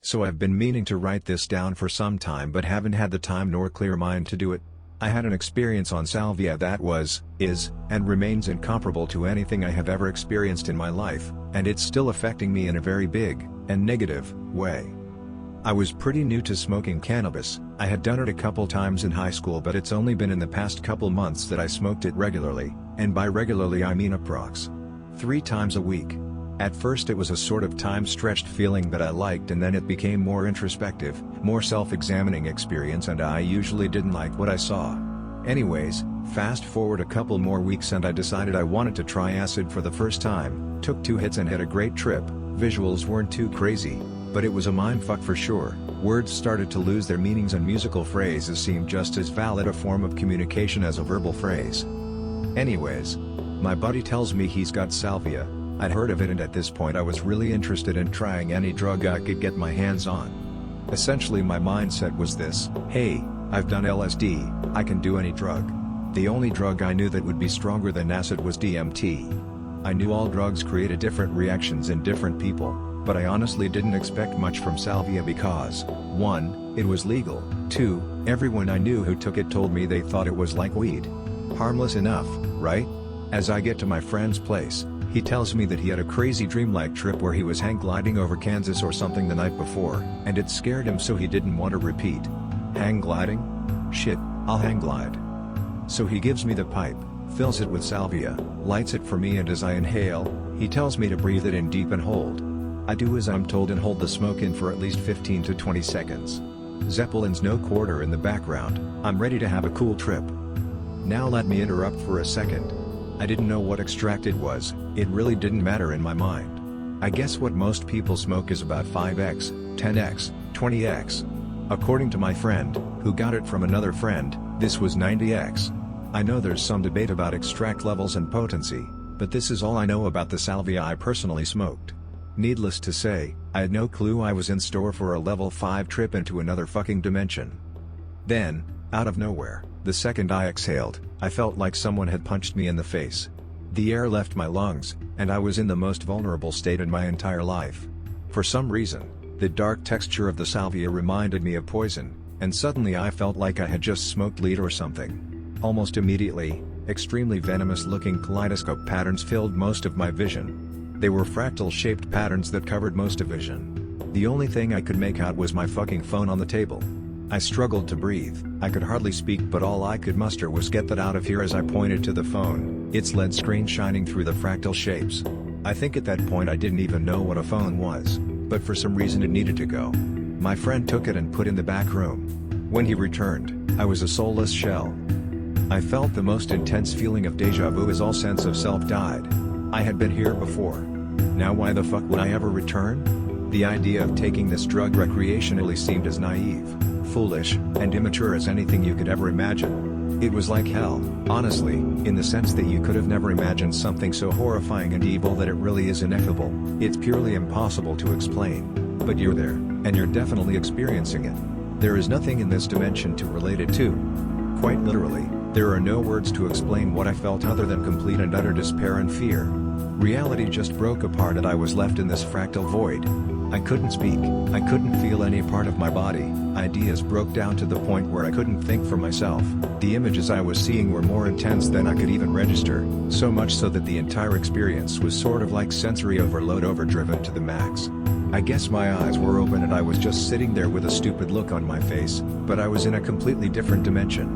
So I've been meaning to write this down for some time but haven't had the time nor clear mind to do it. I had an experience on salvia that was, is, and remains incomparable to anything I have ever experienced in my life, and it's still affecting me in a very big, and negative, way. I was pretty new to smoking cannabis. I had done it a couple times in high school, but it's only been in the past couple months that I smoked it regularly, and by regularly I mean approx. 3 times a week. At first it was a sort of time-stretched feeling that I liked, and then it became more introspective, more self-examining experience, and I usually didn't like what I saw. Anyways, fast forward a couple more weeks and I decided I wanted to try acid for the first time, took 2 hits and had a great trip. Visuals weren't too crazy, but it was a mindfuck for sure. Words started to lose their meanings and musical phrases seemed just as valid a form of communication as a verbal phrase. Anyways, my buddy tells me he's got salvia. I'd heard of it, and at this point I was really interested in trying any drug I could get my hands on. Essentially my mindset was this: hey, I've done LSD, I can do any drug. The only drug I knew that would be stronger than acid was DMT. I knew all drugs created different reactions in different people, but I honestly didn't expect much from salvia because, 1, it was legal, 2, everyone I knew who took it told me they thought it was like weed. Harmless enough, right? As I get to my friend's place, he tells me that he had a crazy dreamlike trip where he was hang gliding over Kansas or something the night before, and it scared him so he didn't want to repeat. Hang gliding? Shit, I'll hang glide. So he gives me the pipe, fills it with salvia, lights it for me, and as I inhale, he tells me to breathe it in deep and hold. I do as I'm told and hold the smoke in for at least 15 to 20 seconds. Zeppelin's No Quarter in the background. I'm ready to have a cool trip. Now let me interrupt for a second. I didn't know what extract it was, it really didn't matter in my mind. I guess what most people smoke is about 5x, 10x, 20x. According to my friend, who got it from another friend, this was 90x. I know there's some debate about extract levels and potency, but this is all I know about the salvia I personally smoked. Needless to say, I had no clue I was in store for a level 5 trip into another fucking dimension. Then, out of nowhere, the second I exhaled, I felt like someone had punched me in the face. The air left my lungs, and I was in the most vulnerable state in my entire life. For some reason, the dark texture of the salvia reminded me of poison, and suddenly I felt like I had just smoked lead or something. Almost immediately, extremely venomous-looking kaleidoscope patterns filled most of my vision. They were fractal-shaped patterns that covered most of vision. The only thing I could make out was my fucking phone on the table. I struggled to breathe, I could hardly speak, but all I could muster was "get that out of here" as I pointed to the phone, its LED screen shining through the fractal shapes. I think at that point I didn't even know what a phone was, but for some reason it needed to go. My friend took it and put in the back room. When he returned, I was a soulless shell. I felt the most intense feeling of déjà vu as all sense of self died. I had been here before. Now why the fuck would I ever return? The idea of taking this drug recreationally seemed as naive, foolish, and immature as anything you could ever imagine. It was like hell, honestly, in the sense that you could have never imagined something so horrifying and evil that it really is ineffable. It's purely impossible to explain. But you're there, and you're definitely experiencing it. There is nothing in this dimension to relate it to. Quite literally, there are no words to explain what I felt other than complete and utter despair and fear. Reality just broke apart and I was left in this fractal void. I couldn't speak, I couldn't feel any part of my body, ideas broke down to the point where I couldn't think for myself. The images I was seeing were more intense than I could even register, so much so that the entire experience was sort of like sensory overload overdriven to the max. I guess my eyes were open and I was just sitting there with a stupid look on my face, but I was in a completely different dimension.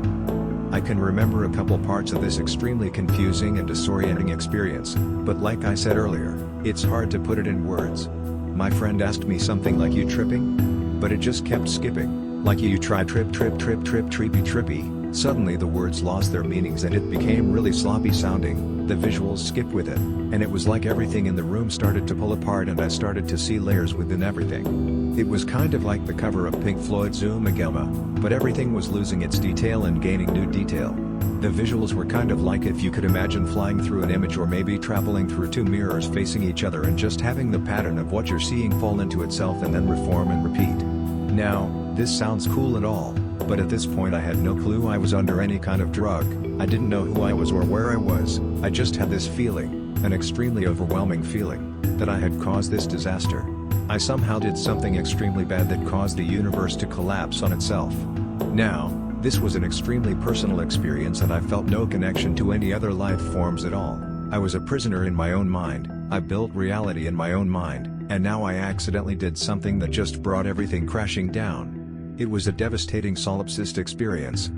I can remember a couple parts of this extremely confusing and disorienting experience, but like I said earlier, it's hard to put it in words. My friend asked me something like, "You tripping?" But it just kept skipping, like you try trip trip trip trip trippy trippy. Suddenly the words lost their meanings and it became really sloppy sounding, the visuals skipped with it, and it was like everything in the room started to pull apart and I started to see layers within everything. It was kind of like the cover of Pink Floyd's Ummagema, but everything was losing its detail and gaining new detail. The visuals were kind of like if you could imagine flying through an image or maybe traveling through 2 mirrors facing each other and just having the pattern of what you're seeing fall into itself and then reform and repeat. Now, this sounds cool and all, but at this point I had no clue I was under any kind of drug. I didn't know who I was or where I was. I just had this feeling, an extremely overwhelming feeling, that I had caused this disaster. I somehow did something extremely bad that caused the universe to collapse on itself. Now, this was an extremely personal experience and I felt no connection to any other life forms at all. I was a prisoner in my own mind, I built reality in my own mind, and now I accidentally did something that just brought everything crashing down. It was a devastating solipsist experience.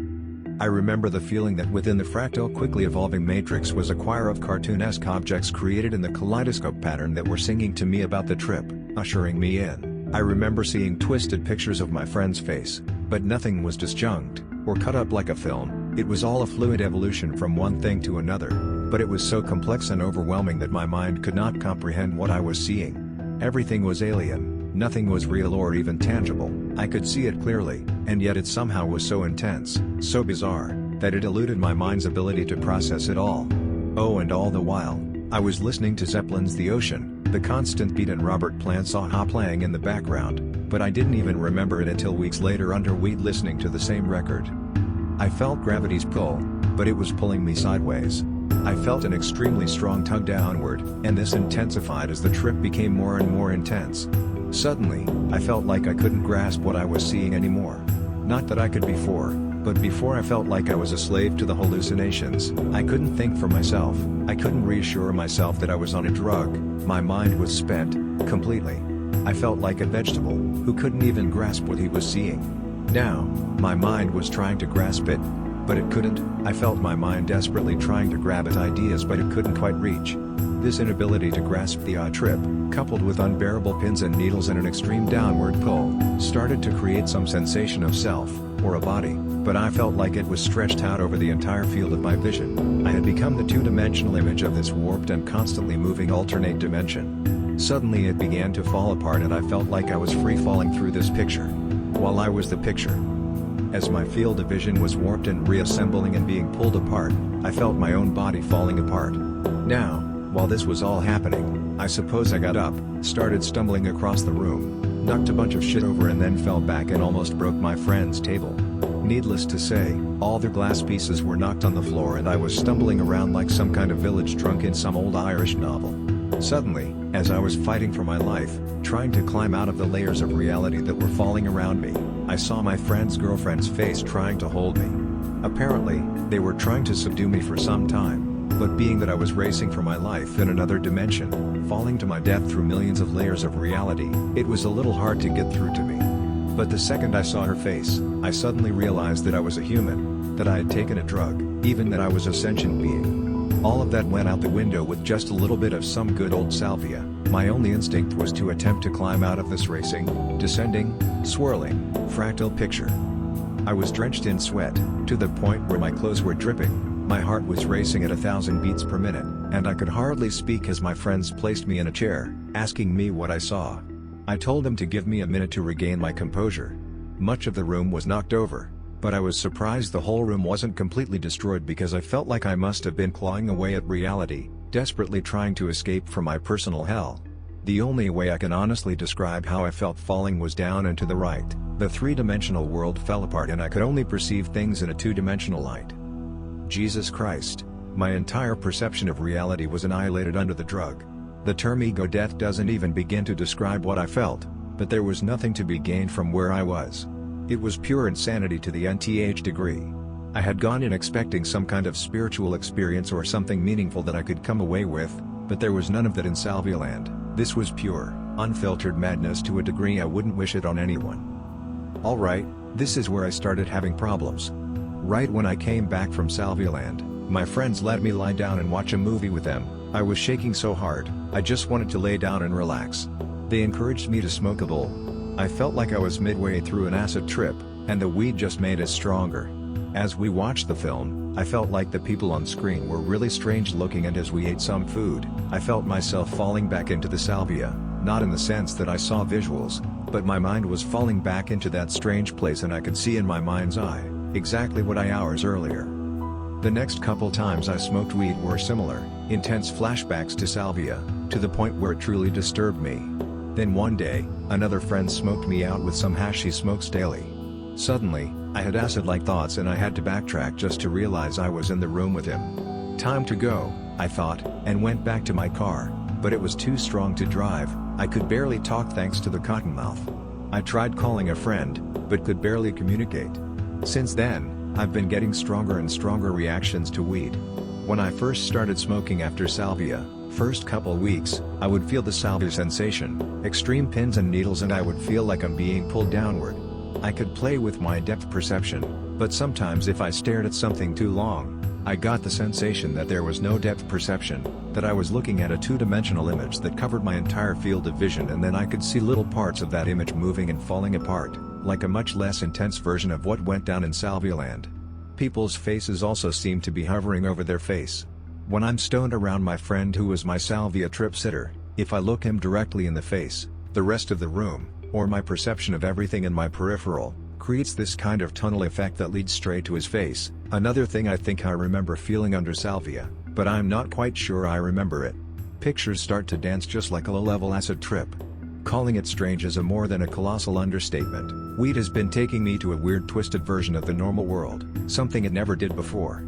I remember the feeling that within the fractal quickly evolving matrix was a choir of cartoonesque objects created in the kaleidoscope pattern that were singing to me about the trip, ushering me in. I remember seeing twisted pictures of my friend's face, but nothing was disjunct, or cut up like a film. It was all a fluid evolution from one thing to another, but it was so complex and overwhelming that my mind could not comprehend what I was seeing. Everything was alien, nothing was real or even tangible. I could see it clearly, and yet it somehow was so intense, so bizarre, that it eluded my mind's ability to process it all. Oh, and all the while, I was listening to Zeppelin's The Ocean, the constant beat and Robert Plant's Aha playing in the background, but I didn't even remember it until weeks later under weed listening to the same record. I felt gravity's pull, but it was pulling me sideways. I felt an extremely strong tug downward, and this intensified as the trip became more and more intense. Suddenly, I felt like I couldn't grasp what I was seeing anymore. Not that I could before, but before I felt like I was a slave to the hallucinations. I couldn't think for myself, I couldn't reassure myself that I was on a drug. My mind was spent, completely. I felt like a vegetable, who couldn't even grasp what he was seeing. Now, my mind was trying to grasp it, but it couldn't. I felt my mind desperately trying to grab at ideas but it couldn't quite reach. This inability to grasp the trip, coupled with unbearable pins and needles and an extreme downward pull, started to create some sensation of self, or a body, but I felt like it was stretched out over the entire field of my vision. I had become the two-dimensional image of this warped and constantly moving alternate dimension. Suddenly it began to fall apart and I felt like I was free-falling through this picture, while I was the picture. As my field of vision was warped and reassembling and being pulled apart, I felt my own body falling apart. Now, while this was all happening, I suppose I got up, started stumbling across the room, knocked a bunch of shit over and then fell back and almost broke my friend's table. Needless to say, all the glass pieces were knocked on the floor and I was stumbling around like some kind of village drunk in some old Irish novel. Suddenly, as I was fighting for my life, trying to climb out of the layers of reality that were falling around me, I saw my friend's girlfriend's face trying to hold me. Apparently, they were trying to subdue me for some time, but being that I was racing for my life in another dimension, falling to my death through millions of layers of reality, it was a little hard to get through to me. But the second I saw her face, I suddenly realized that I was a human, that I had taken a drug, even that I was a sentient being. All of that went out the window with just a little bit of some good old salvia. My only instinct was to attempt to climb out of this racing, descending, swirling, fractal picture. I was drenched in sweat, to the point where my clothes were dripping, my heart was racing at 1,000 beats per minute, and I could hardly speak as my friends placed me in a chair, asking me what I saw. I told them to give me a minute to regain my composure. Much of the room was knocked over, but I was surprised the whole room wasn't completely destroyed because I felt like I must have been clawing away at reality, desperately trying to escape from my personal hell. The only way I can honestly describe how I felt falling was down and to the right. The three-dimensional world fell apart and I could only perceive things in a two-dimensional light. Jesus Christ, my entire perception of reality was annihilated under the drug. The term ego death doesn't even begin to describe what I felt, but there was nothing to be gained from where I was. It was pure insanity to the nth degree. I had gone in expecting some kind of spiritual experience or something meaningful that I could come away with, but there was none of that in Salvia land. This was pure, unfiltered madness to a degree I wouldn't wish it on anyone. Alright, this is where I started having problems. Right when I came back from Salvia land, my friends let me lie down and watch a movie with them. I was shaking so hard, I just wanted to lay down and relax. They encouraged me to smoke a bowl. I felt like I was midway through an acid trip, and the weed just made it stronger. As we watched the film, I felt like the people on screen were really strange looking, and as we ate some food, I felt myself falling back into the salvia, not in the sense that I saw visuals, but my mind was falling back into that strange place and I could see in my mind's eye, exactly what I hours earlier. The next couple times I smoked weed were similar, intense flashbacks to salvia, to the point where it truly disturbed me. Then one day, another friend smoked me out with some hash he smokes daily. Suddenly, I had acid-like thoughts and I had to backtrack just to realize I was in the room with him. Time to go, I thought, and went back to my car, but it was too strong to drive, I could barely talk thanks to the cottonmouth. I tried calling a friend, but could barely communicate. Since then, I've been getting stronger and stronger reactions to weed. When I first started smoking after salvia, first couple weeks, I would feel the salvia sensation, extreme pins and needles, and I would feel like I'm being pulled downward. I could play with my depth perception, but sometimes if I stared at something too long, I got the sensation that there was no depth perception, that I was looking at a two-dimensional image that covered my entire field of vision, and then I could see little parts of that image moving and falling apart, like a much less intense version of what went down in Salvia land. People's faces also seemed to be hovering over their face. When I'm stoned around my friend who was my salvia trip sitter, if I look him directly in the face, the rest of the room, or my perception of everything in my peripheral, creates this kind of tunnel effect that leads straight to his face. Another thing I think I remember feeling under salvia, but I'm not quite sure I remember it. Pictures start to dance just like a low-level acid trip. Calling it strange is a more than a colossal understatement. Weed has been taking me to a weird twisted version of the normal world, something it never did before.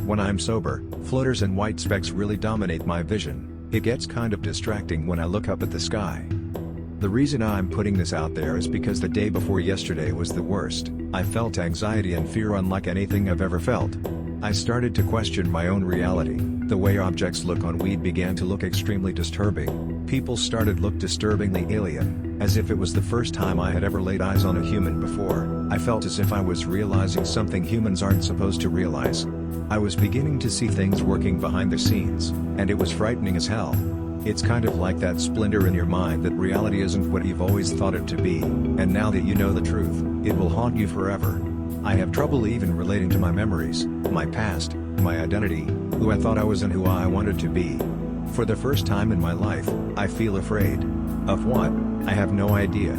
When I'm sober, floaters and white specks really dominate my vision. It gets kind of distracting when I look up at the sky. The reason I'm putting this out there is because the day before yesterday was the worst. I felt anxiety and fear unlike anything I've ever felt. I started to question my own reality. The way objects look on weed began to look extremely disturbing. People started to look disturbingly alien, as if it was the first time I had ever laid eyes on a human before. I felt as if I was realizing something humans aren't supposed to realize. I was beginning to see things working behind the scenes, and it was frightening as hell. It's kind of like that splinter in your mind that reality isn't what you've always thought it to be, and now that you know the truth, it will haunt you forever. I have trouble even relating to my memories, my past, my identity, who I thought I was and who I wanted to be. For the first time in my life, I feel afraid. Of what? I have no idea.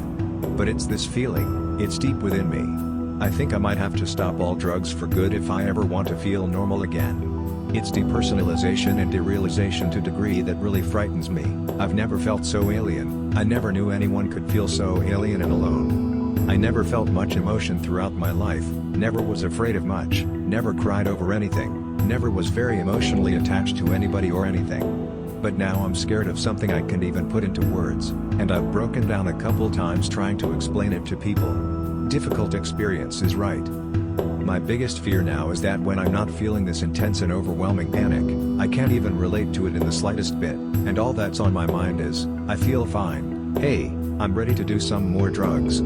But it's this feeling, it's deep within me. I think I might have to stop all drugs for good if I ever want to feel normal again. It's depersonalization and derealization to a degree that really frightens me. I've never felt so alien. I never knew anyone could feel so alien and alone. I never felt much emotion throughout my life, never was afraid of much, never cried over anything, never was very emotionally attached to anybody or anything. But now I'm scared of something I can't even put into words, and I've broken down a couple times trying to explain it to people. Difficult experience is right. My biggest fear now is that when I'm not feeling this intense and overwhelming panic, I can't even relate to it in the slightest bit, and all that's on my mind is, I feel fine, hey, I'm ready to do some more drugs.